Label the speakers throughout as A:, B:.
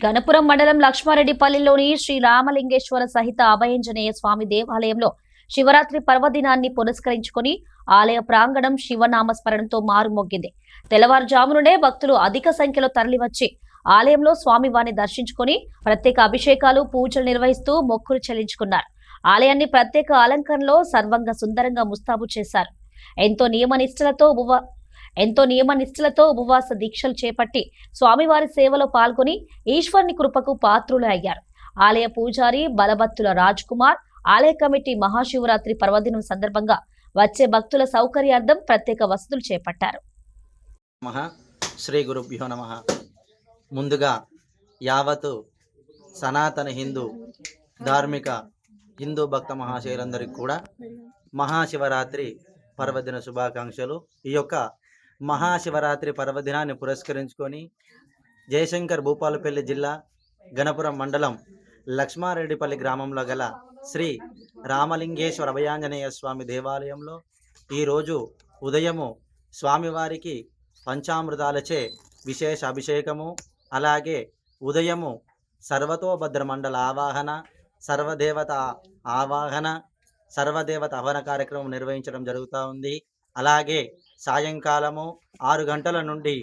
A: గణపురం మండలం లక్ష్మారెడ్డిపల్లిలోని శ్రీ రామలింగేశ్వర సహిత అభయంజనేయ స్వామి దేవాలయంలో శివరాత్రి పర్వదినాన్ని పురస్కరించుకుని ఆలయ ప్రాంగణం శివనామస్మరణతో మారుమోగింది. తెల్లవారుజామునునే భక్తులు అధిక సంఖ్యలో తరలివచ్చి ఆలయంలో స్వామివారిని దర్శించుకుని ప్రత్యేక అభిషేకాలు, పూజలు నిర్వహిస్తూ మొక్కులు చెల్లించుకున్నారు. ఆలయాన్ని ప్రత్యేక అలంకరణలో సర్వంగ సుందరంగా ముస్తాబు చేశారు. ఎంతో నియమనిష్టలతో ఉపవాస దీక్షలు చేపట్టి స్వామివారి సేవలో పాల్గొని ఈశ్వరుని కృపకు పాత్రులు అయ్యారు. ఆలయ పూజారి బలభత్తుల రాజ్ కుమార్ ఆలయ కమిటీ మహాశివరాత్రి పర్వదినం సందర్భంగా వచ్చే భక్తుల సౌకర్యార్థం ప్రత్యేక వసతులు చేపట్టారు.
B: శ్రీ గురుభ్యో నమః. ముందుగా యావత్ సనాతన ధార్మిక హిందూ భక్త మహాశయులందరికీ కూడా మహాశివరాత్రి పర్వదిన శుభాకాంక్షలు. ఈ యొక్క మహాశివరాత్రి పర్వదినాన్ని పురస్కరించుకొని జయశంకర్ భూపాలపల్లి జిల్లా గణపురం మండలం లక్ష్మారెడ్డిపల్లి గ్రామంలో గల శ్రీ రామలింగేశ్వర అభయాంజనేయ స్వామి దేవాలయంలో ఈరోజు ఉదయము స్వామివారికి పంచామృతాలచే విశేష అభిషేకము, అలాగే ఉదయము సర్వతోభద్ర మండల ఆవాహన, సర్వదేవత ఆవాహన, సర్వదేవత హవన కార్యక్రమం నిర్వహించడం జరుగుతూ ఉంది. అలాగే సాయంకాలము 6 గంటల నుండి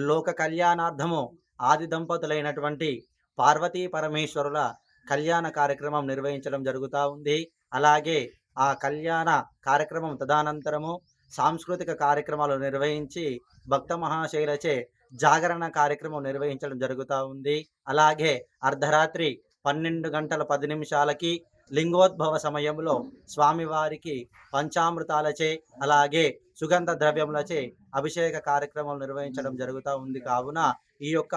B: లోక కళ్యాణార్థము ఆది దంపతులైనటువంటి పార్వతీ పరమేశ్వరుల కళ్యాణ కార్యక్రమం నిర్వహించడం జరుగుతూ ఉంది. అలాగే ఆ కళ్యాణ కార్యక్రమం తదనంతరము సాంస్కృతిక కార్యక్రమాలు నిర్వహించి భక్త మహాశైలచే జాగరణ కార్యక్రమం నిర్వహించడం జరుగుతూ ఉంది. అలాగే అర్ధరాత్రి 12 గంటల 10 నిమిషాలకి లింగోద్భవ సమయంలో స్వామివారికి పంచామృతాలచే అలాగే సుగంధ ద్రవ్యములచే అభిషేక కార్యక్రమం నిర్వహించడం జరుగుతూ ఉంది. కావున ఈ యొక్క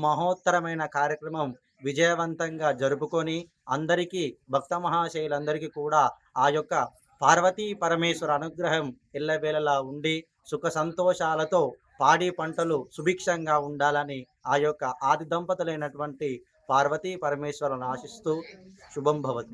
B: మహోత్తరమైన కార్యక్రమం విజయవంతంగా జరుపుకొని అందరికీ భక్త మహాశయులందరికీ కూడా ఆ యొక్క పార్వతీ పరమేశ్వర అనుగ్రహం ఎల్లవేళలా ఉండి సుఖ సంతోషాలతో పాడి పంటలు సుభిక్షంగా ఉండాలని ఆ యొక్క ఆది దంపతులైనటువంటి పార్వతీ పరమేశ్వరులను ఆశిస్తూ శుభం భవతి.